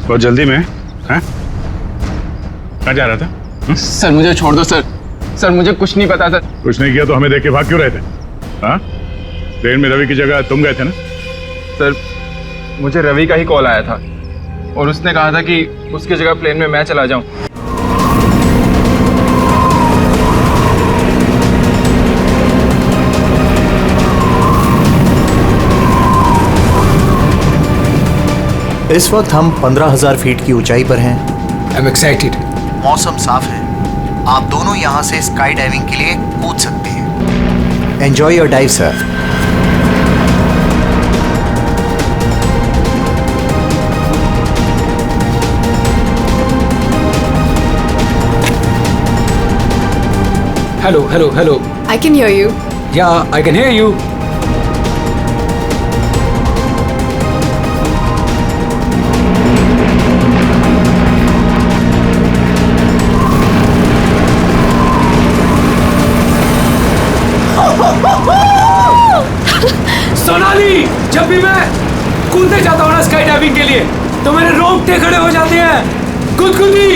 बहुत जल्दी में हैं? कहाँ जा रहा था? सर मुझे छोड़ दो सर। सर मुझे कुछ नहीं पता सर। कुछ नहीं किया तो हमें देख के भाग क्यों रहे थे? हाँ? ट्रेन में रवि की जगह तुम गए थे ना? सर मुझे रवि का ही कॉल आया था और उसने कहा था कि उसकी जगह प्लेन में मैं चला जाऊं। इस वक्त हम 15,000 फीट की ऊंचाई पर हैं। I'm excited. मौसम साफ है, आप दोनों यहाँ से स्काई डाइविंग के लिए कूद सकते हैं। Enjoy your dive sir. Hello. I can hear you. Yeah, I can hear you. Sonali, जब भी मैं कूदने जाता हूँ ना स्काई डाइविंग के लिए तो मेरे रोंगटे खड़े हो जाते हैं। गुदगुदी,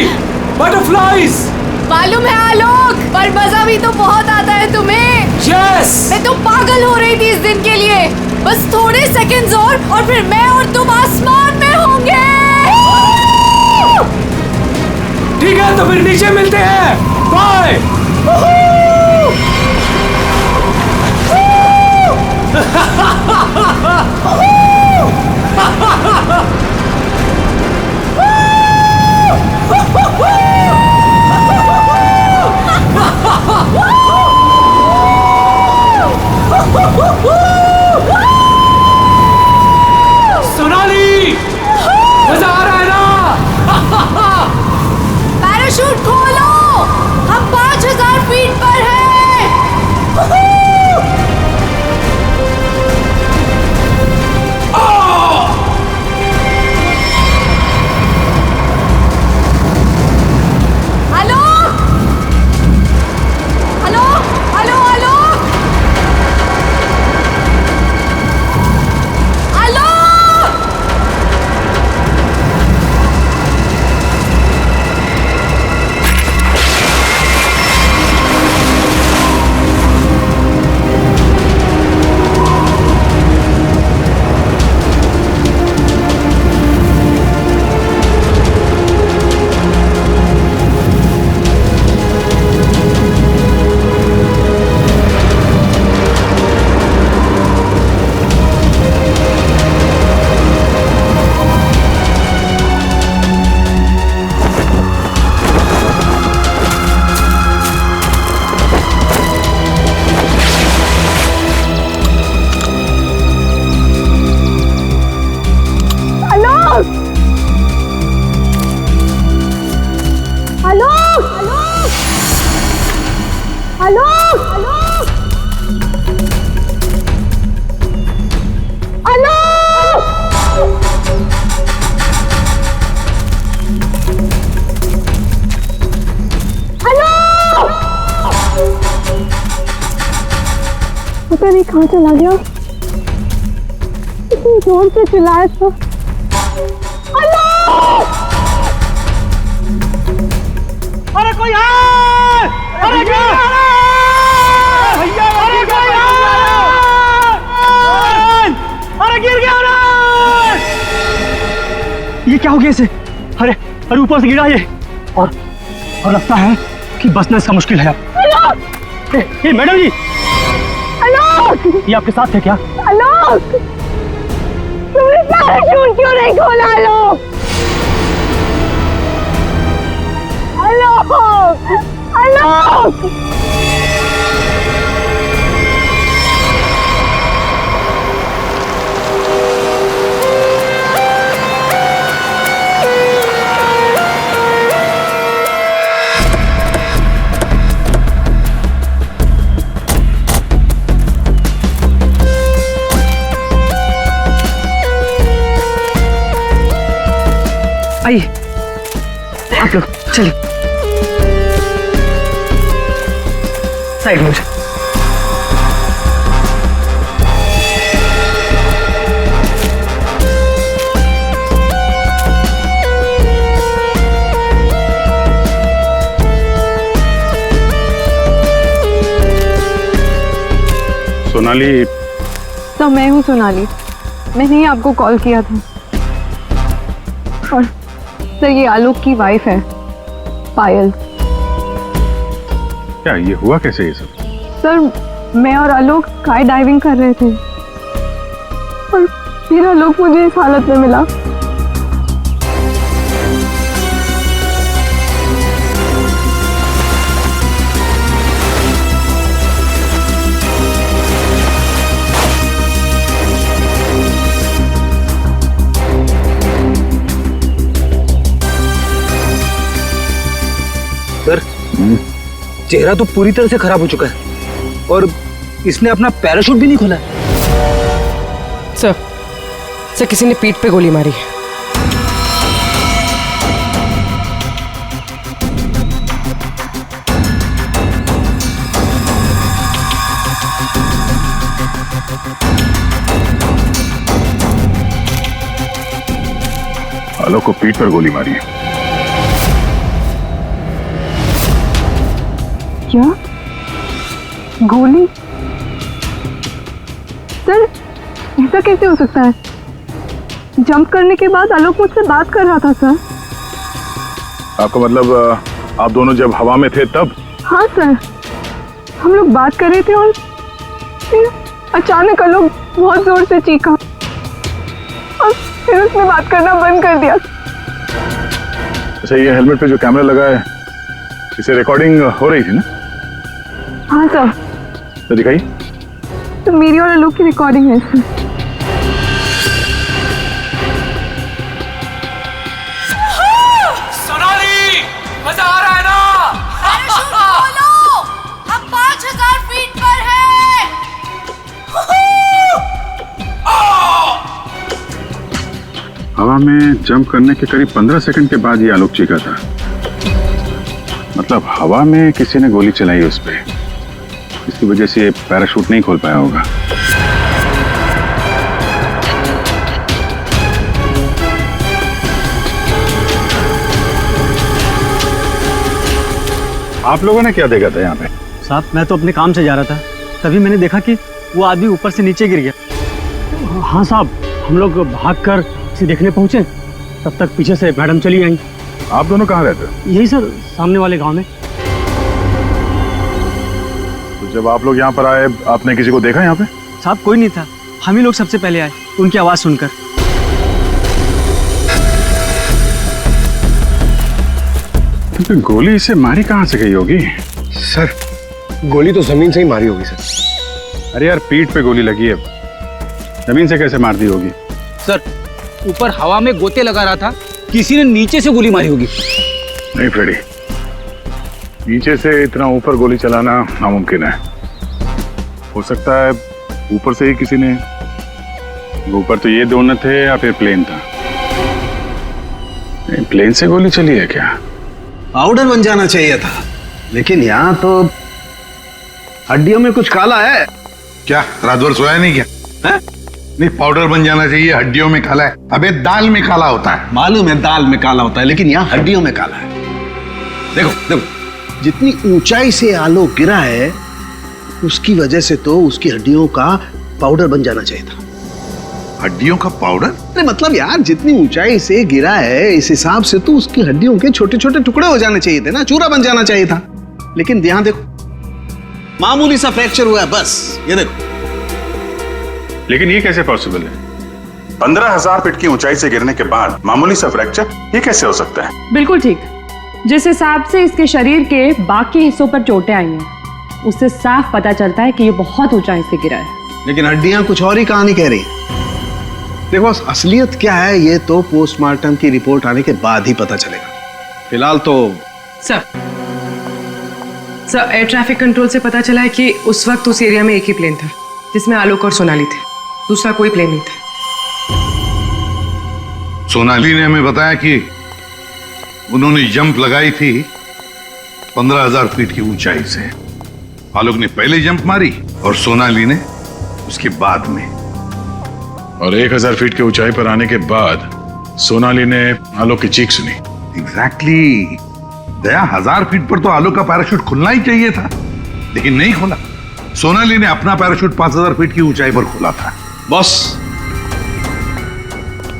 बटरफ्लाइज। मालूम है आलोक, पर मजा भी तो बहुत आता है तुम्हें। यस। मैं तो पागल हो रही थी इस दिन के लिए। बस थोड़े सेकंड्स और फिर मैं और तुम आसमान में होंगे। ठीक है, तो फिर नीचे मिलते हैं। बाय। सोनाली, मजा आ रहा है ना? पैराशूट खोलो, हम 5,000 फीट पर हैं। पता नहीं कहाँ चला गया। इतनी जोर से चिल्लाया था। अरे कोई है! अरे क्या? भैया अरे कोई है! अरे गिर गया ना! ये क्या हो गया इसे? अरे ऊपर से गिरा ये और लगता है कि बचना इसका मुश्किल है। ये मैडम जी, ये आपके साथ थे क्या? आलोक, तुमने पैराशूट क्यों नहीं खोला? आलोक! आइए आप लोग चलिए साइड में। सोनाली, तो मैं हूँ सोनाली। मैंने ही आपको कॉल किया था। और सर ये आलोक की वाइफ है, पायल। क्या ये हुआ कैसे ये सब? सर मैं और आलोक स्काई डाइविंग कर रहे थे और फिर आलोक मुझे इस हालत में मिला। सर चेहरा तो पूरी तरह से खराब हो चुका है और इसने अपना पैराशूट भी नहीं खोला है। सर किसी ने पीठ पे गोली मारी है। आलोक को पीठ पर गोली मारी है। क्या गोली? सर ऐसा कैसे हो सकता है? जंप करने के बाद आलोक मुझसे बात कर रहा था सर। आपका मतलब आप दोनों जब हवा में थे तब? हाँ सर, हम लोग बात कर रहे थे और फिर अचानक आलोक बहुत जोर से चीखा और फिर उसने बात करना बंद कर दिया। अच्छा, ये हेलमेट पे जो कैमरा लगा है इसे रिकॉर्डिंग हो रही थी ना? हाँ सर। तो दिखाइए। तो मेरी और आलोक की रिकॉर्डिंग है सर। सोनाली, मजा आ रहा है ना? पैराशूट खोलो, हम 5000 फीट पर हैं। हवा में जंप करने के करीब 15 सेकंड के बाद ये आलोक चीखा था। मतलब हवा में किसी ने गोली चलाई उस पे, इसकी वजह से ये पैराशूट नहीं खोल पाया होगा। आप लोगों ने क्या देखा था यहाँ पे? साहब मैं तो अपने काम से जा रहा था, तभी मैंने देखा कि वो आदमी ऊपर से नीचे गिर गया। हाँ साहब, हम लोग भागकर इसे देखने पहुंचे, तब तक पीछे से मैडम चली आई। आप दोनों कहाँ रहते हो? यही सर, सामने वाले गांव में। तो जब आप लोग यहाँ पर आए, आपने किसी को देखा यहाँ पे? साहब कोई नहीं था, हम ही लोग सबसे पहले आए उनकी आवाज सुनकर। तो गोली इसे मारी कहाँ से गई होगी? सर गोली तो जमीन से ही मारी होगी सर। अरे यार, पीठ पे गोली लगी है, जमीन से कैसे मार दी होगी? सर ऊपर हवा में गोते लगा रहा था, किसी ने नीचे से गोली मारी होगी। नहीं फ्रेडी, नीचे से इतना ऊपर गोली चलाना नामुमकिन है। हो सकता है ऊपर से ही किसी ने, ऊपर तो ये दोनों थे या फिर प्लेन था। नहीं, प्लेन से गोली चली है क्या? पाउडर बन जाना चाहिए था, लेकिन यहाँ तो हड्डियों में कुछ काला है। क्या रात भर सोया नहीं क्या? है? नहीं, पाउडर बन जाना चाहिए, हड्डियों में काला है। अबे दाल में काला होता है। मालूम है दाल में काला होता है, लेकिन यहाँ हड्डियों में काला है। देखो देखो, जितनी ऊंचाई से आलोक गिरा है उसकी वजह से तो उसकी हड्डियों का पाउडर बन जाना चाहिए था। हड्डियों का पाउडर? अरे मतलब यार, जितनी ऊंचाई से गिरा है इस हिसाब से तो उसकी हड्डियों के छोटे छोटे टुकड़े हो जाने चाहिए थे ना, चूरा बन जाना चाहिए था। लेकिन यहाँ देखो, मामूली सा फ्रैक्चर हुआ है बस, ये देखो। लेकिन ये कैसे पॉसिबल है? 15,000 फीट की ऊंचाई से गिरने के बाद मामूली सा फ्रैक्चर, ये कैसे हो सकता है? बिल्कुल ठीक। जिस हिसाब से इसके शरीर के बाकी हिस्सों पर चोटें आई हैं, उससे साफ पता चलता है कि ये बहुत ऊंचाई से गिरा है। लेकिन हड्डियां कुछ और ही कहानी कह रही हैं। देखो असलियत क्या है ये तो पोस्टमार्टम की रिपोर्ट आने के बाद ही पता चलेगा। फिलहाल तो सर एयर ट्रैफिक कंट्रोल से पता चला है कि उस वक्त उस एरिया में एक ही प्लेन था जिसमें आलोक और सोनाली थे, दूसरा कोई प्लेन नहीं था। सोनाली ने हमें बताया कि उन्होंने जंप लगाई थी 15,000 फीट की ऊंचाई से। आलोक ने पहले जंप मारी और सोनाली ने उसके बाद में। और 1,000 फीट की ऊंचाई पर आने के बाद सोनाली ने आलोक की चीख सुनी। एग्जैक्टली। दया, 1000 फीट पर तो आलोक का पैराशूट खुलना ही चाहिए था, लेकिन नहीं खुला। सोनाली ने अपना पैराशूट 5000 फीट की ऊंचाई पर खोला था। बॉस,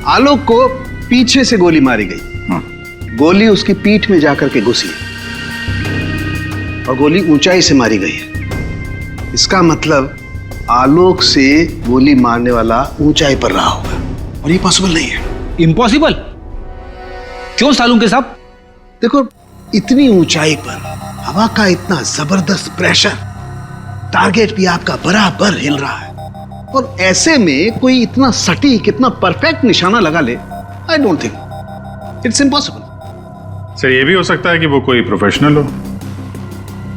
आलोक को पीछे से गोली मारी गई। गोली उसकी पीठ में जाकर के घुसी और गोली ऊंचाई से मारी गई है। इसका मतलब आलोक से गोली मारने वाला ऊंचाई पर रहा होगा और ये पॉसिबल नहीं है। इम्पॉसिबल? क्यों सालून के साहब? देखो, इतनी ऊंचाई पर हवा का इतना जबरदस्त प्रेशर, टारगेट भी आपका बराबर हिल रहा है और ऐसे में कोई इतना सटीक, इतना परफेक्ट निशाना लगा ले, I don't think, it's impossible. Sir, ये भी हो सकता है कि वो कोई प्रोफेशनल हो,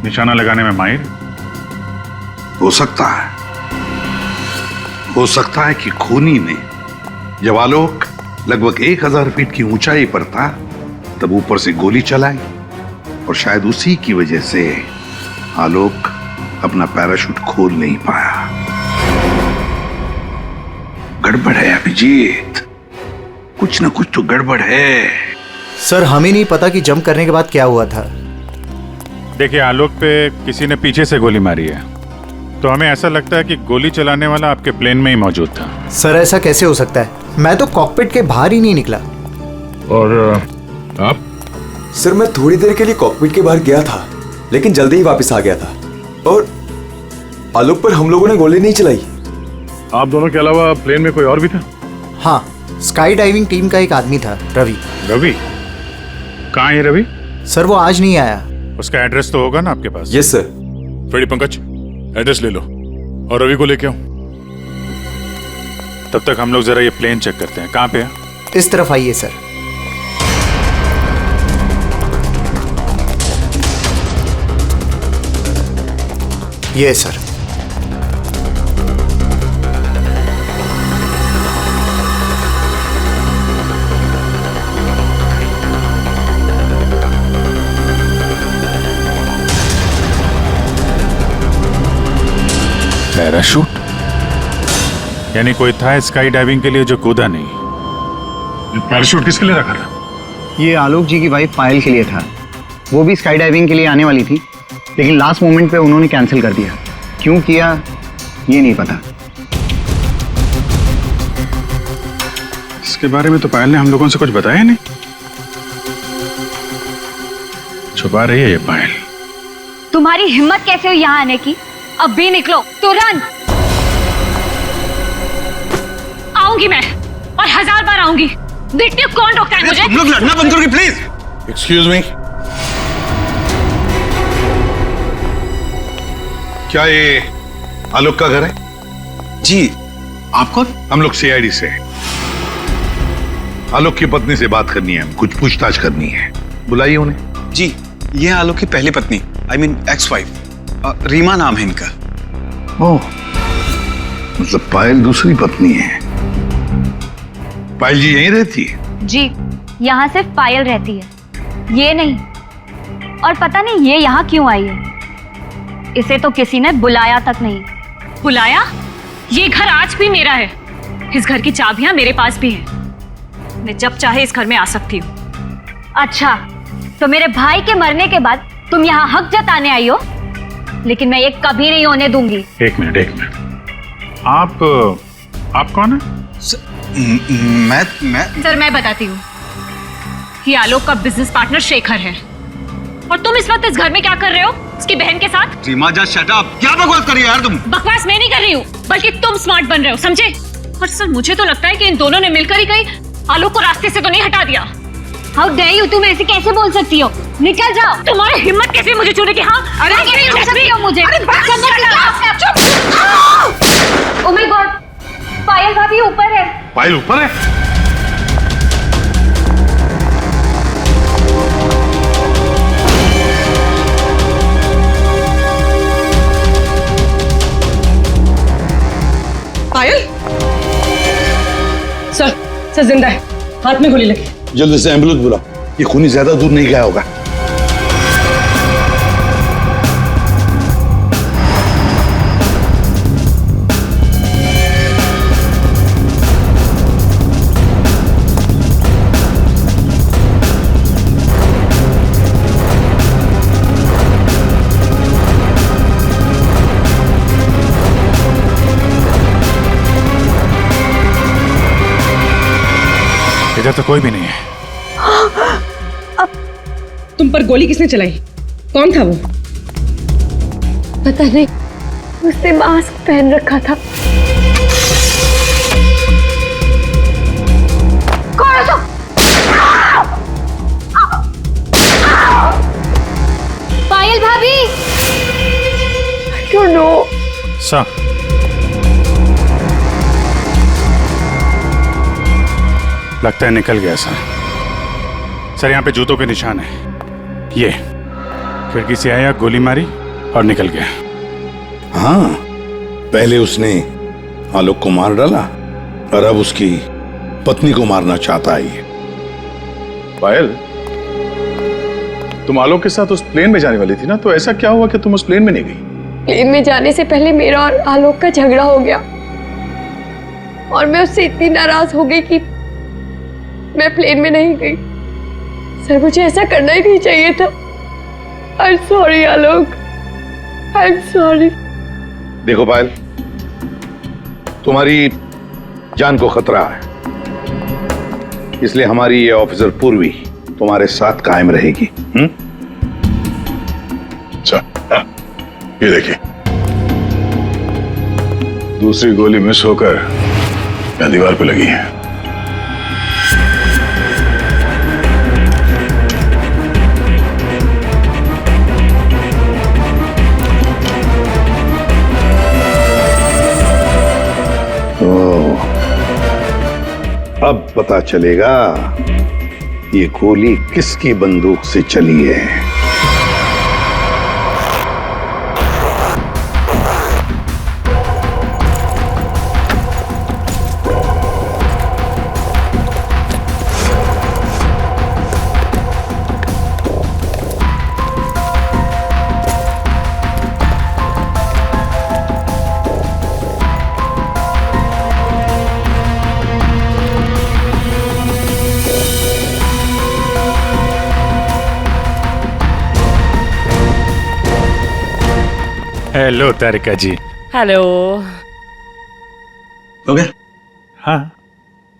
निशाना लगाने में माहिर। हो सकता है, हो सकता है कि खूनी ने जब आलोक लगभग 1000 फीट की ऊंचाई पर था तब ऊपर से गोली चलाई और शायद उसी की वजह से आलोक अपना पैराशूट खोल नहीं पाया। गड़बड़ है अभिजीत, कुछ ना कुछ तो गड़बड़ है। सर, हमें नहीं पता कि जंप करने के बाद क्या हुआ था। देखिए, आलोक पे किसी ने पीछे से गोली मारी है, तो हमें ऐसा लगता है कि गोली चलाने वाला आपके प्लेन में ही मौजूद था। सर, ऐसा कैसे हो सकता है? मैं तो कॉकपिट के बाहर ही नहीं निकला। और आप? सर, मैं थोड़ी देर के लिए कॉकपिट के बाहर गया था, लेकिन जल्दी ही वापस आ गया था और आलोक पर हम लोगों ने गोली नहीं चलाई। आप दोनों के अलावा प्लेन में कोई और भी था? हाँ, स्काई डाइविंग टीम का एक आदमी था, रवि। रवि? कहाँ है रवि? सर, वो आज नहीं आया। उसका एड्रेस तो होगा ना आपके पास? Yes sir. Freddy, Pankaj, address ले लो और रवि को लेके आओ। तब तक हम लोग जरा ये प्लेन चेक करते हैं। कहाँ पे है? इस तरफ आइए सर। ये सर। पैराशूट? यानी कोई था स्काई डाइविंग के लिए जो कूदा नहीं। पैराशूट किसके लिए रखा था? ये आलोक जी की वाइफ पायल के लिए था। वो भी स्काई डाइविंग के लिए आने वाली थी, लेकिन लास्ट मोमेंट पे उन्होंने कैंसिल कर दिया। क्यों किया ये नहीं पता। इसके बारे में तो पायल ने हम लोगों से कुछ बताया नहीं। छुपा रही है ये पायल। तुम्हारी हिम्मत कैसे हुई यहाँ आने की? अब भी निकलो तुरंत। आऊंगी मैं और 1000 बार आऊंगी। देखती हूँ कौन रोकता है मुझे। तुम लोग लड़ना बंद करोगे प्लीज? एक्सक्यूज मी, क्या ये आलोक का घर है? जी। आप कौन? हम लोग सीआईडी से हैं। आलोक की पत्नी से बात करनी है, कुछ पूछताछ करनी है। बुलाइए उन्हें। जी, ये आलोक की पहली पत्नी, I mean ex wife, Reema नाम है इनका। ओह, मतलब पायल दूसरी पत्नी है। पायल जी यहीं रहती है? जी, यहाँ सिर्फ पायल रहती है, ये नहीं। और पता नहीं ये यहाँ क्यों आई है। इसे तो किसी ने बुलाया तक नहीं। बुलाया? ये घर आज भी मेरा है। इस घर की चाबियां मेरे पास भी हैं। मैं जब चाहे इस घर में आ सकती हूँ। अच्छा, तो मेरे भाई के मरने के बाद तुम यहाँ हक जताने आई हो, लेकिन मैं ये कभी नहीं होने दूंगी। एक मिनट। आप कौन है? मैं सर, मैं बताती हूँ। ये आलोक का बिजनेस पार्टनर शेखर है। और तुम इस वक्त इस घर में क्या कर रहे हो उसकी बहन के साथ? Reema, just shut up. क्या बकवास कर रही हो यार तुम? बकवास मैं नहीं कर रही हूँ, बल्कि तुम स्मार्ट बन रहे हो, समझे? और सर, मुझे तो लगता है कि इन दोनों ने मिलकर ही कहीं आलोक को रास्ते से तो नहीं हटा दिया। हाउ डेयर यू, तुम ऐसे कैसे बोल सकती हो? निकल जाओ। तुम्हारी हिम्मत कैसे मुझे छूने की? हाँ, अरे कैसे छू सकती हो मुझे? ओह माय गॉड, पायल भाभी ऊपर है। पायल ऊपर है? पायल? सर जिंदा है, हाथ में गोली लगी। जल्दी से एम्बुलेंस बुलाओ, ये खूनी ज्यादा दूर नहीं गया होगा। इधर तो कोई भी नहीं है। तुम पर गोली किसने चलाई? कौन था वो? पता नहीं, उसने मास्क पहन रखा था। कौन है तू? पायल भाभी। I don't know. सर, लगता है निकल गया सर। सर यहाँ पे जूतों के निशान है। ये खिड़की से आया, गोली मारी और निकल गया। हाँ, पहले उसने आलोक को मार डाला और अब उसकी पत्नी को मारना चाहता है। ये पायल, तुम आलोक के साथ उस प्लेन में जाने वाली थी ना, तो ऐसा क्या हुआ कि तुम उस प्लेन में नहीं गई? प्लेन में जाने से पहले मेरा और आलोक का झगड़ा हो गया और मैं उससे इतनी नाराज हो गई कि मैं प्लेन में नहीं गई। सर, मुझे ऐसा करना ही नहीं चाहिए था। I'm sorry Alok, I'm sorry। देखो पायल, तुम्हारी जान को खतरा है, इसलिए हमारी ये ऑफिसर पूर्वी तुम्हारे साथ कायम रहेगी। अच्छा, ये देखिए, दूसरी गोली मिस होकर यहाँ दीवार पे लगी है। अब पता चलेगा ये गोली किसकी बंदूक से चली है। हेलो तारिका जी। हेलो। हो गया? हाँ,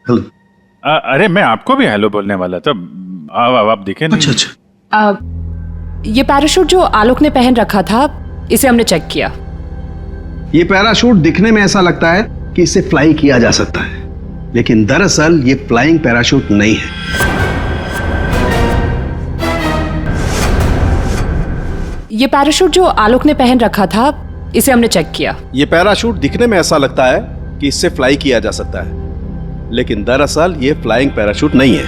हेलो। अरे मैं आपको भी हेलो बोलने वाला था। आप दिखे नहीं। अच्छा अच्छा। ये पैराशूट जो आलोक ने पहन रखा था, इसे हमने चेक किया। ये पैराशूट दिखने में ऐसा लगता है कि इसे फ्लाई किया जा सकता है, लेकिन दरअसल ये फ्लाइंग पैराशूट नहीं है। ये पैराशूट जो आलोक ने पहन रखा था, इसे हमने चेक किया। ये पैराशूट दिखने में ऐसा लगता है कि इससे फ्लाई किया जा सकता है, लेकिन दरअसल ये फ्लाइंग पैराशूट नहीं है।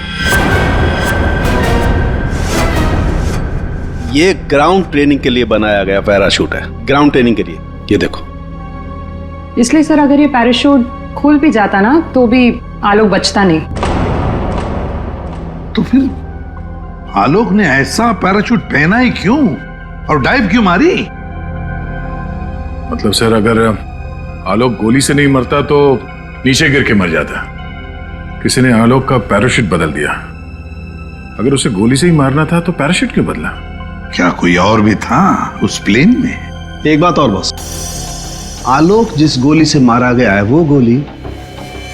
ये ग्राउंड ट्रेनिंग के लिए बनाया गया पैराशूट है, ग्राउंड ट्रेनिंग के लिए। ये देखो। इसलिए सर, अगर ये पैराशूट खुल भी जाता ना, तो भी आलोक बचता नहीं। तो फिर आलोक ने ऐसा पैराशूट पहना ही क्यों और डाइव क्यों मारी? मतलब सर, अगर आलोक गोली से नहीं मरता तो नीचे गिर के मर जाता। किसी ने आलोक का पैराशूट बदल दिया। अगर उसे गोली से ही मारना था तो पैराशूट क्यों बदला? क्या कोई और भी था उस प्लेन में? एक बात और बस, आलोक जिस गोली से मारा गया है वो गोली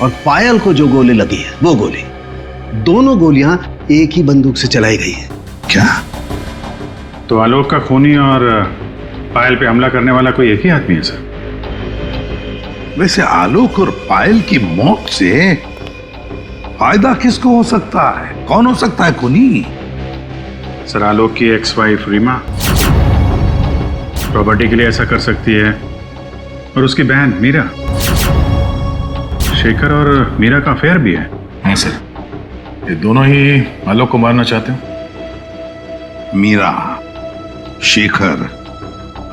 और पायल को जो गोली लगी है वो गोली, दोनों गोलियां एक ही बंदूक से चलाई गई है। क्या? तो आलोक का खूनी और पायल पे हमला करने वाला कोई एक ही आदमी है सर? वैसे आलोक और पायल की मौत से फायदा किसको हो सकता है? कौन हो सकता है खूनी? सर, आलोक की एक्स वाइफ रीमा प्रॉपर्टी के लिए ऐसा कर सकती है, और उसकी बहन मीरा। शेखर और मीरा का अफेयर भी है। हाँ सर, ये दोनों ही आलोक को मारना चाहते हैं। मीरा, शेखर,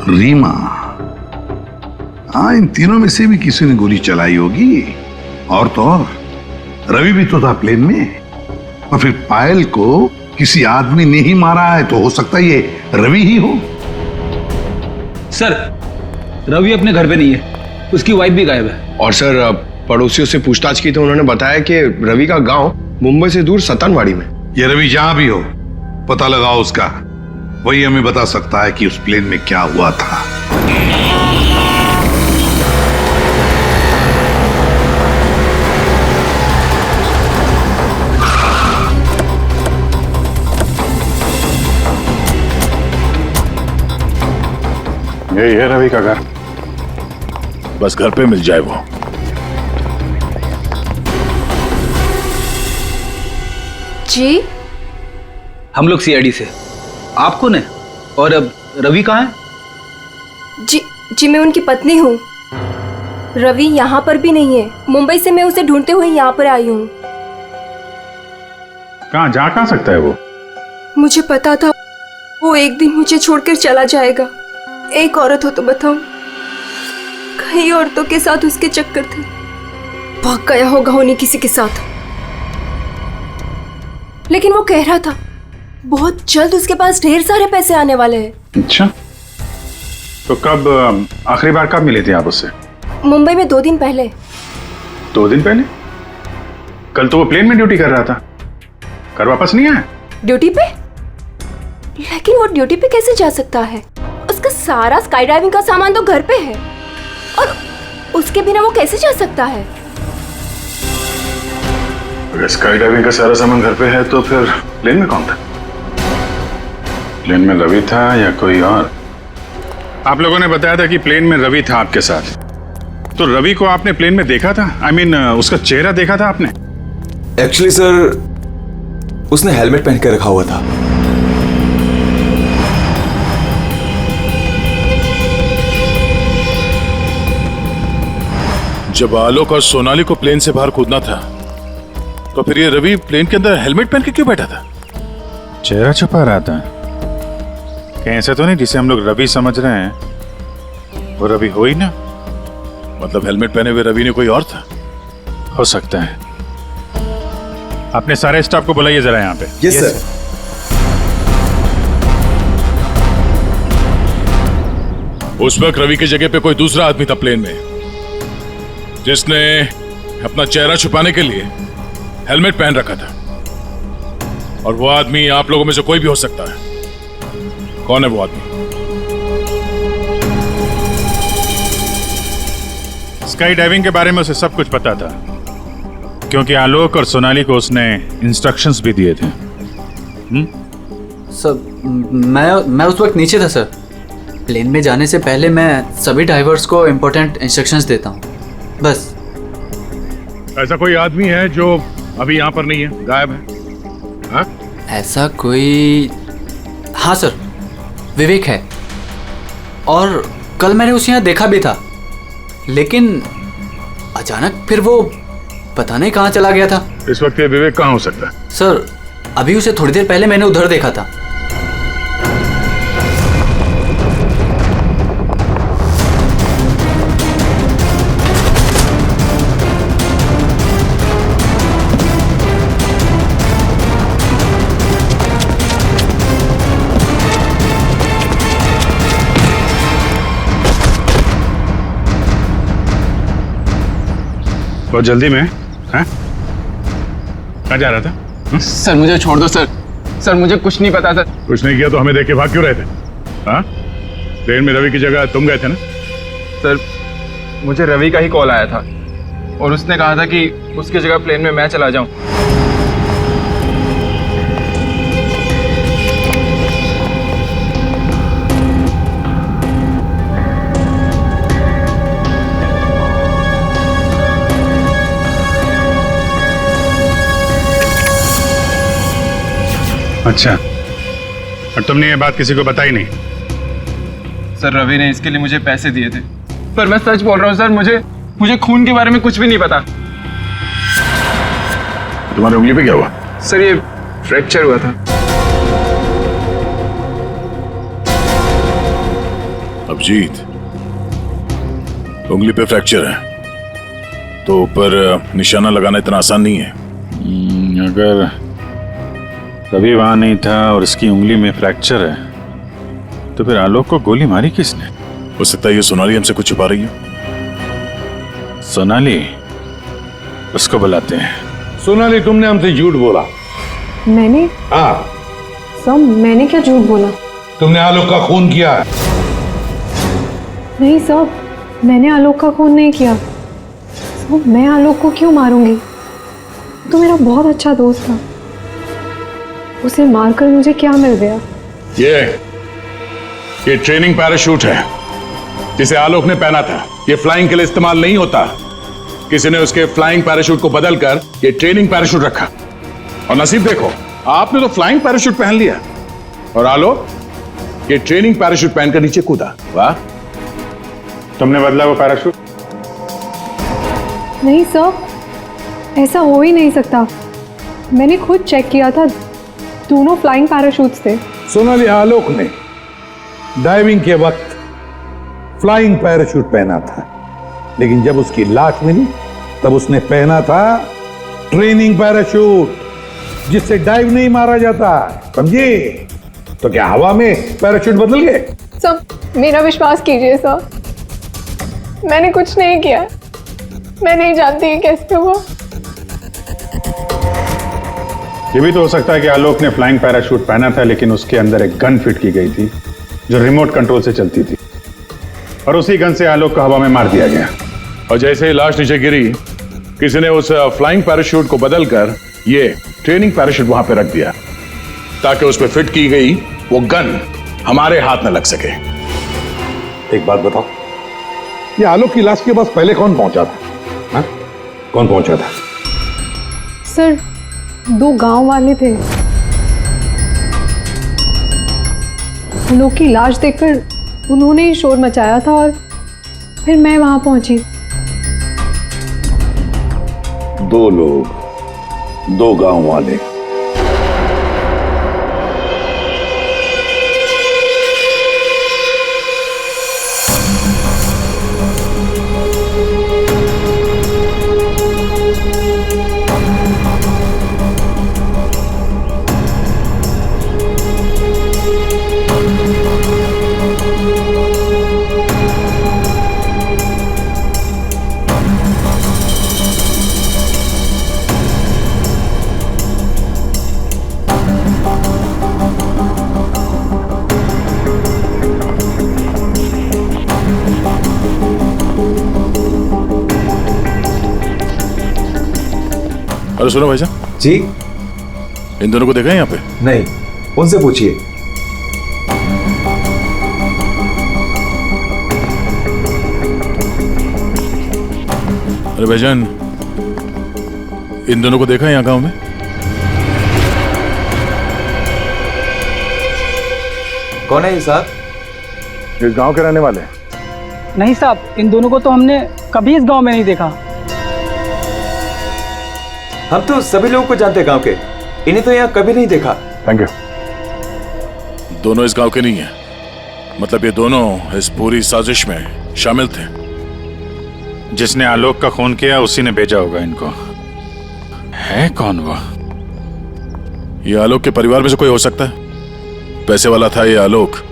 रीमा, हाँ, इन तीनों में से भी किसी ने गोली चलाई होगी। और तो और रवि भी तो था प्लेन में, और फिर पायल को किसी आदमी ने ही मारा है, तो हो सकता है ये रवि ही हो। सर, रवि अपने घर पे नहीं है, उसकी वाइफ भी गायब है। और सर, पड़ोसियों से पूछताछ की तो उन्होंने बताया कि रवि का गांव मुंबई से दूर सतानवाड़ी में। ये रवि जहां भी हो, पता लगाओ उसका, वही हमें बता सकता है कि उस प्लेन में क्या हुआ था। यही है रवि का घर, बस घर पे मिल जाए वो। जी हम लोग सीआईडी से। आप कौन है और अब रवि कहाँ है? जी मैं उनकी पत्नी हूँ। रवि यहाँ पर भी नहीं है। मुंबई से मैं उसे ढूंढते हुए यहाँ पर आई हूँ। कहाँ जा कहाँ सकता है वो? मुझे पता था वो एक दिन मुझे छोड़कर चला जाएगा। एक औरत हो तो बताऊं, कई औरतों के साथ उसके चक्कर थे। भाग गया होगा उन्हीं किसी के साथ। लेकिन वो कह रहा था बहुत जल्द उसके पास ढेर सारे पैसे आने वाले हैं। अच्छा, तो कब आखिरी बार कब मिले थे आप उससे? मुंबई में 2 दिन पहले। 2 दिन पहले? कल तो वो प्लेन में ड्यूटी कर रहा था, घर वापस नहीं आया? ड्यूटी पे? लेकिन वो ड्यूटी पे कैसे जा सकता है? उसका सारा स्काई डाइविंग का सामान तो घर पे है, और उसके बिना वो कैसे जा सकता है? अगर स्काई डाइविंग का सारा सामान घर पे है तो फिर प्लेन में कौन था? प्लेन में रवि था या कोई और? आप लोगों ने बताया था कि प्लेन में रवि था आपके साथ, तो रवि को आपने प्लेन में देखा था? I mean, उसका चेहरा देखा था आपने? एक्चुअली सर, उसने हेलमेट पहन कर रखा हुआ था। जब आलोक और सोनाली को प्लेन से बाहर कूदना था, तो फिर ये रवि प्लेन के अंदर हेलमेट पहन के क्यों बैठा था? चेहरा छुपा रहा था कहीं? ऐसा तो नहीं जिसे हम लोग रवि समझ रहे हैं वो रवि हो ही ना? मतलब हेलमेट पहने हुए रवि ने कोई और था? हो सकता है। अपने सारे स्टाफ को बुलाइए जरा यहाँ पे। Yes sir. उस वक्त रवि की जगह पे कोई दूसरा आदमी था प्लेन में, जिसने अपना चेहरा छुपाने के लिए हेलमेट पहन रखा था। और वो आदमी आप लोगों में से कोई भी हो सकता है। कौन है वो आदमी? स्काई डाइविंग के बारे में उसे सब कुछ पता था, क्योंकि आलोक और सोनाली को उसने इंस्ट्रक्शंस भी दिए थे। सर, मैं उस वक्त नीचे था सर। प्लेन में जाने से पहले मैं सभी ड्राइवर्स को इम्पोर्टेंट इंस्ट्रक्शंस देता हूँ, बस। ऐसा कोई आदमी है जो अभी यहाँ पर नहीं है, गायब है? हा? ऐसा कोई? हाँ सर, विवेक है। और कल मैंने उसे यहाँ देखा भी था, लेकिन अचानक फिर वो पता नहीं कहाँ चला गया था। इस वक्त ये विवेक कहाँ हो सकता है? सर, अभी उसे थोड़ी देर पहले मैंने उधर देखा था। बहुत जल्दी में? हैं? कहाँ जा रहा था? सर मुझे छोड़ दो सर। सर मुझे कुछ नहीं पता सर। कुछ नहीं किया तो हमें देख के भाग क्यों रहे थे? हाँ? ट्रेन में रवि की जगह तुम गए थे ना? सर मुझे रवि का ही कॉल आया था, और उसने कहा था कि उसकी जगह प्लेन में मैं चला जाऊं। अच्छा, और तुमने ये बात किसी को बताई नहीं? सर रवि ने इसके लिए मुझे पैसे दिए थे, पर मैं सच बोल रहा हूँ सर, मुझे खून के बारे में कुछ भी नहीं पता। तुम्हारी उंगली पे क्या हुआ? सर ये फ्रैक्चर हुआ था। अभिजीत, उंगली पे फ्रैक्चर है तो ऊपर निशाना लगाना इतना आसान नहीं है। अगर रवि वहां नहीं था और इसकी उंगली में फ्रैक्चर है, तो फिर आलोक को गोली मारी किसने? हो सकता है ये सोनाली हमसे कुछ छुपा रही है। सोनाली, उसको बुलाते हैं। सोनाली, तुमने हमसे झूठ बोला। मैंने? हाँ। सब मैंने क्या झूठ बोला? तुमने आलोक का खून किया है। नहीं सब, मैंने आलोक का खून नहीं किया। सब, मैं आलोक को क्यों मारूंगी? तो मेरा बहुत अच्छा दोस्त था, उसे मारकर मुझे क्या मिल गया? ये ट्रेनिंग पैराशूट है, जिसे आलोक ने पहना था ये फ्लाइंग के लिए इस्तेमाल नहीं होता। किसी ने उसके फ्लाइंग पैराशूट को बदलकर ये ट्रेनिंग पैराशूट रखा और नसीब देखो आपने तो फ्लाइंग पैराशूट पहन लिया और आलोक ये ट्रेनिंग पैराशूट पहनकर नीचे कूदा। वाह, तुमने बदला वो पैराशूट? नहीं सर, ऐसा हो ही नहीं सकता। मैंने खुद चेक किया था, दोनों फ्लाइंग पैराशूट्स थे। सोनाली, आलोक ने डाइविंग के वक्त फ्लाइंग पैराशूट पहना था, लेकिन जब उसकी लाश मिली तब उसने पहना था ट्रेनिंग पैराशूट, जिससे डाइव नहीं मारा जाता। समझे? तो क्या हवा में पैराशूट बदल गए? सर मेरा विश्वास कीजिए सर, मैंने कुछ नहीं किया। मैं नहीं जानती ये कैसे हुआ। ये भी तो हो सकता है कि आलोक ने फ्लाइंग पैराशूट पहना था लेकिन उसके अंदर एक गन फिट की गई थी जो रिमोट कंट्रोल से चलती थी और उसी गन से आलोक को हवा में मार दिया गया। और जैसे ही लाश नीचे गिरी किसी ने उस फ्लाइंग पैराशूट को बदलकर ये ट्रेनिंग पैराशूट वहां पे रख दिया ताकि उस पर फिट की गई वो गन हमारे हाथ न लग सके। एक बात बताओ, ये आलोक की लाश के पास पहले कौन पहुंचा था? हा? कौन पहुंचा था? सर 2 गांव वाले थे। आलोक की लाश देखकर उन्होंने ही शोर मचाया था और फिर मैं वहां पहुंची। 2 लोग, 2 गांव वाले। अरे सुनो भाईजान जी, इन दोनों को देखा है यहाँ पे? नहीं, उनसे पूछिए। अरे भाईजान इन दोनों को देखा है यहाँ गांव में? कौन है ये साहब? इस गांव के रहने वाले? नहीं साहब, इन दोनों को तो हमने कभी इस गांव में नहीं देखा। हम तो सभी लोगों को जानते हैं गांव के, इन्हें तो यहाँ कभी नहीं देखा। Thank you. दोनों इस गांव के नहीं है, मतलब ये दोनों इस पूरी साजिश में शामिल थे। जिसने आलोक का खून किया उसी ने भेजा होगा इनको। है कौन वो? ये आलोक के परिवार में से कोई हो सकता है। पैसे वाला था ये आलोक,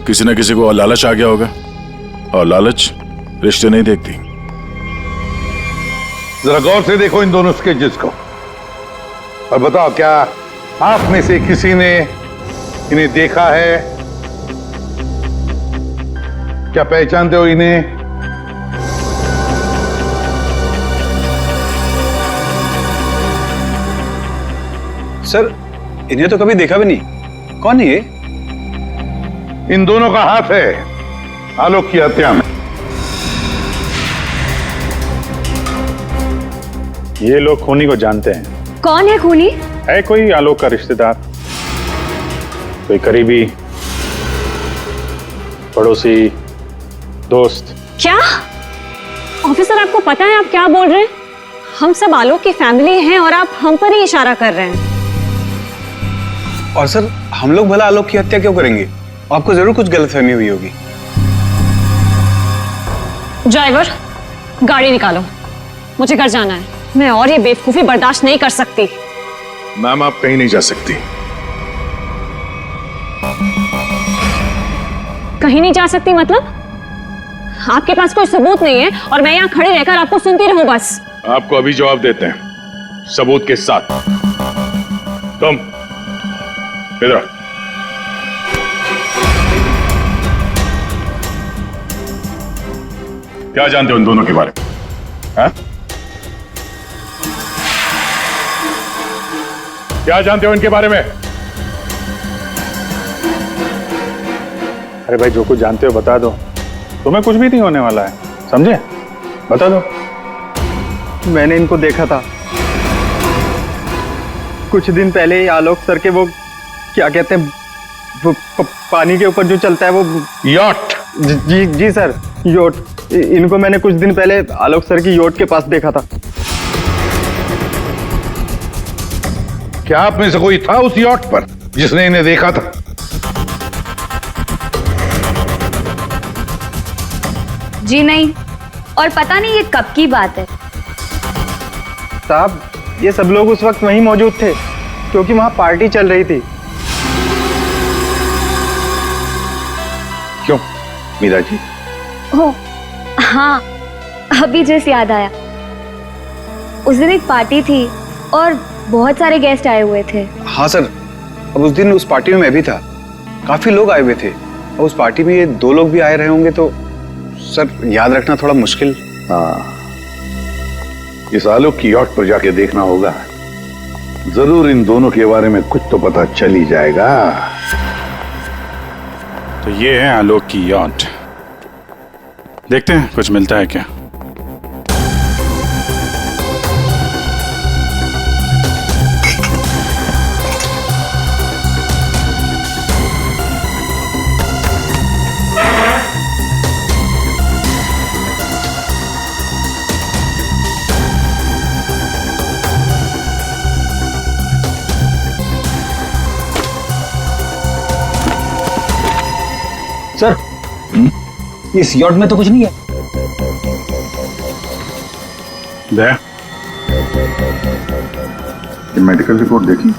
किसी न किसी को लालच आ गया होगा और लालच रिश्ते नहीं देखती। जरा गौर से देखो इन दोनों स्केचेस को और बताओ क्या आप में से किसी ने इन्हें देखा है? क्या पहचानते हो इन्हें? सर इन्हें तो कभी देखा भी नहीं। कौन है ये? इन दोनों का हाथ है आलोक की हत्या में। ये लोग खूनी को जानते हैं। कौन है खूनी? है कोई आलोक का रिश्तेदार, कोई करीबी, पड़ोसी, दोस्त। क्या ऑफिसर आपको पता है आप क्या बोल रहे हैं? हम सब आलोक की फैमिली हैं और आप हम पर ही इशारा कर रहे हैं। और सर हम लोग भला आलोक की हत्या क्यों करेंगे? आपको जरूर कुछ गलतफहमी हुई होगी। ड्राइवर गाड़ी निकालो, मुझे घर जाना है। मैं और ये बेवकूफी बर्दाश्त नहीं कर सकती। मैम आप कहीं नहीं जा सकती। कहीं नहीं जा सकती मतलब? आपके पास कोई सबूत नहीं है और मैं यहाँ खड़े रहकर आपको सुनती रहूं बस? आपको अभी जवाब देते हैं सबूत के साथ। तुम इधर। क्या जानते हो इन दोनों के बारे में? हाँ? क्या जानते हो इनके बारे में? अरे भाई जो कुछ जानते हो बता दो, तुम्हें कुछ भी नहीं होने वाला है, समझे? बता दो। मैंने इनको देखा था कुछ दिन पहले ही, आलोक सर के वो क्या कहते हैं, वो पानी के ऊपर जो चलता है वो यॉट। जी सर, योट। इनको मैंने कुछ दिन पहले आलोक सर की योट के पास देखा था। क्या आप में से कोई था उस यॉट पर जिसने इन्हें देखा था? जी नहीं, और पता नहीं ये कब की बात है। साहब, ये सब लोग उस वक्त वहीं मौजूद थे क्योंकि वहां पार्टी चल रही थी। क्यों मीरा जी? हो हाँ, अभी जस्ट याद आया। उस दिन एक पार्टी थी और बहुत सारे गेस्ट आए हुए थे। हाँ सर, अब उस दिन उस पार्टी में मैं भी था, काफी लोग आए हुए थे और उस पार्टी में ये 2 लोग भी आए रहे होंगे, तो सर याद रखना थोड़ा मुश्किल। हाँ, इस आलोक की यॉट पर जाके देखना होगा, जरूर इन दोनों के बारे में कुछ तो पता चल ही जाएगा। तो ये है आलोक की यॉट, देखते हैं कुछ मिलता है क्या। सर, इस यॉट में तो कुछ नहीं है। दया, ये मेडिकल रिपोर्ट देखी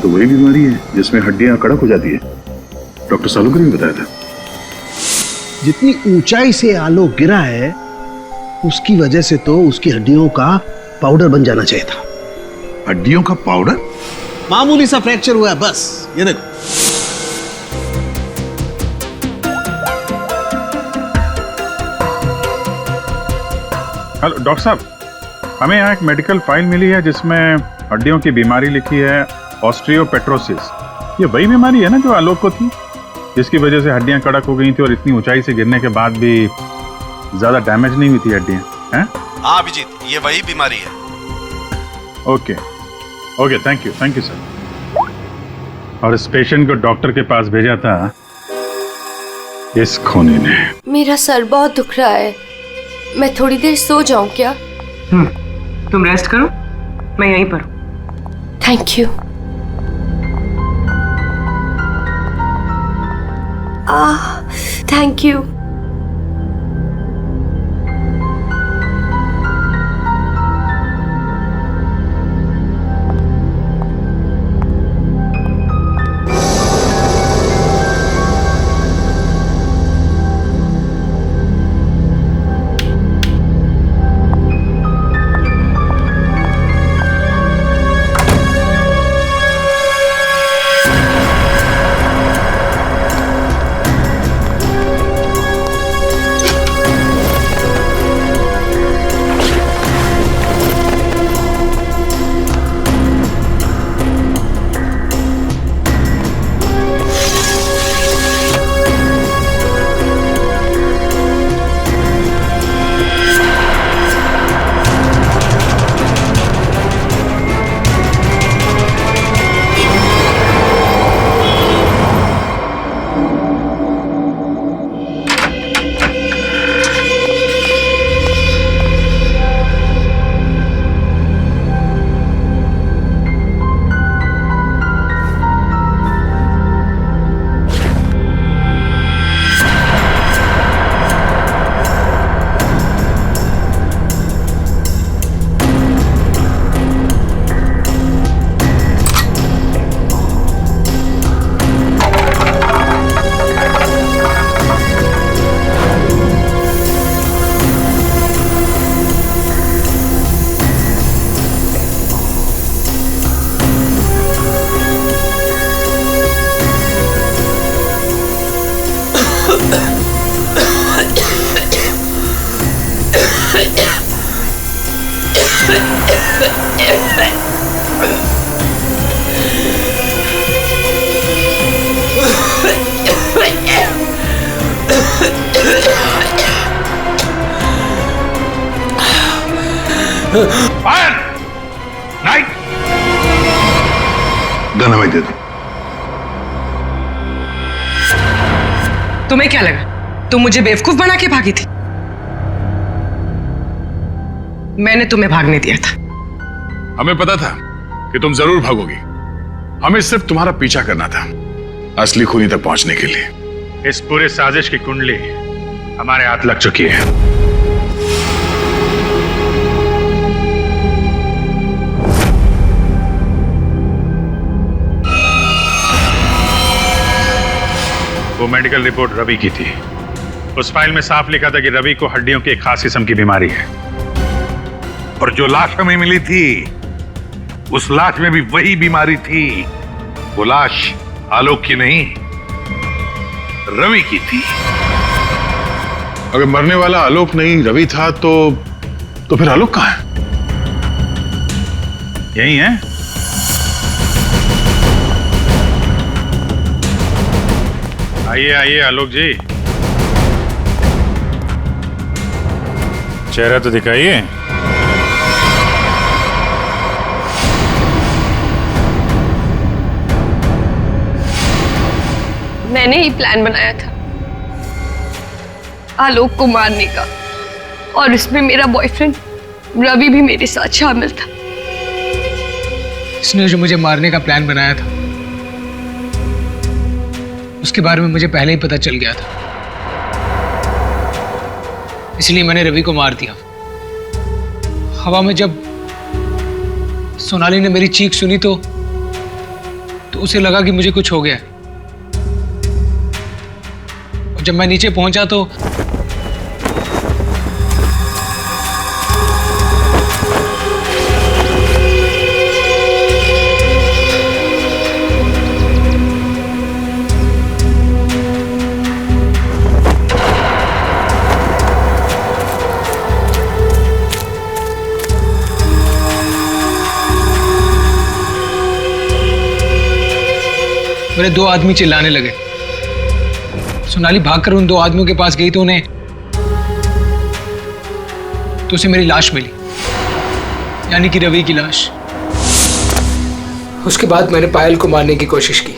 तो वही बीमारी है जिसमें हड्डियां कड़क हो जाती है, डॉक्टर सालुकर ने बताया था। जितनी ऊंचाई से आलोक गिरा है उसकी वजह से तो उसकी हड्डियों का पाउडर बन जाना चाहिए था। हड्डियों का पाउडर? मामूली सा फ्रैक्चर हुआ है बस, ये देखो। हेलो डॉक्टर साहब, हमें यहाँ एक मेडिकल फाइल मिली है जिसमें हड्डियों की बीमारी लिखी है, ऑस्टियोपेट्रोसिस। ये वही बीमारी है ना जो आलोक को थी, जिसकी वजह से हड्डियां कड़क हो गई थी और इतनी ऊंचाई से गिरने के बाद भी ज्यादा डैमेज नहीं हुई थी हड्डियां, हैं? हाँ अभिजीत, ये वही बीमारी है। Okay okay, thank you sir. और इस पेशेंट को डॉक्टर के पास भेजा था इस खूनी ने। मेरा सर बहुत दुख रहा है, मैं थोड़ी देर सो जाऊं क्या? तुम रेस्ट करो, मैं यहीं पर हूं। Thank you. Thank you. Fire! Night! Gun हमें दे दो। तुम्हें क्या लगा तुम मुझे बेवकूफ बना के भागी थी? मैंने तुम्हें भागने दिया था। हमें पता था कि तुम जरूर भागोगी। हमें सिर्फ तुम्हारा पीछा करना था असली खूनी तक पहुंचने के लिए। इस पूरे साजिश की कुंडली हमारे हाथ लग चुकी है। वो मेडिकल रिपोर्ट रवि की थी। उस फाइल में साफ लिखा था कि रवि को हड्डियों की एक खास किस्म की बीमारी है। और जो लाश हमें मिली थी उस लाश में भी वही बीमारी थी। वो लाश आलोक की नहीं, रवि की थी। अगर मरने वाला आलोक नहीं रवि था तो फिर आलोक कहाँ है? यही है। आइए आइए आलोक जी, चेहरा तो दिखाइए। मैंने ही प्लान बनाया था आलोक को मारने का, और इसमें मेरा बॉयफ्रेंड रवि भी मेरे साथ शामिल था। इसने जो मुझे मारने का प्लान बनाया था उसके बारे में मुझे पहले ही पता चल गया था, इसलिए मैंने रवि को मार दिया। हवा में जब सोनाली ने मेरी चीख सुनी तो उसे लगा कि मुझे कुछ हो गया। और जब मैं नीचे पहुंचा तो मेरे दो आदमी चिल्लाने लगे। सोनाली भागकर उन दो आदमियों के पास गई तो उसे मेरी लाश मिली, यानी कि रवि की लाश। उसके बाद मैंने पायल को मारने की कोशिश की,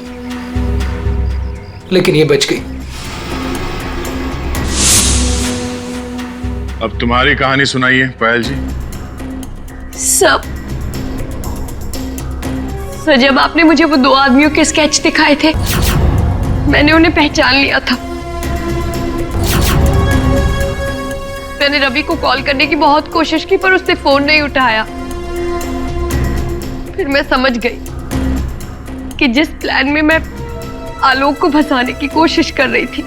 लेकिन ये बच गई। अब तुम्हारी कहानी सुनाइए पायल जी। सर, जब आपने मुझे वो दो आदमियों के स्केच दिखाए थे मैंने उन्हें पहचान लिया था। मैंने रवि को कॉल करने की बहुत कोशिश की पर उसने फोन नहीं उठाया। फिर मैं समझ गई कि जिस प्लान में मैं आलोक को फंसाने की कोशिश कर रही थी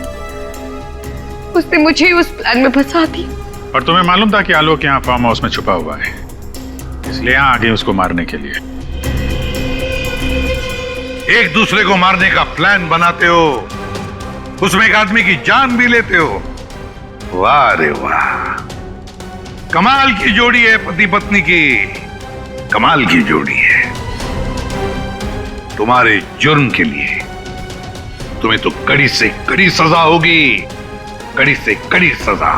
उसने मुझे उस प्लान में फंसा दिया। और तुम्हें मालूम था कि आलोक यहाँ फार्म हाउस में छुपा हुआ है, इसलिए यहाँ आ गए उसको मारने के लिए। एक दूसरे को मारने का प्लान बनाते हो, उसमें एक आदमी की जान भी लेते हो। वाह रे वाह, कमाल की जोड़ी है पति पत्नी की, कमाल की जोड़ी है। तुम्हारे जुर्म के लिए तुम्हें तो कड़ी से कड़ी सजा होगी, कड़ी से कड़ी सजा।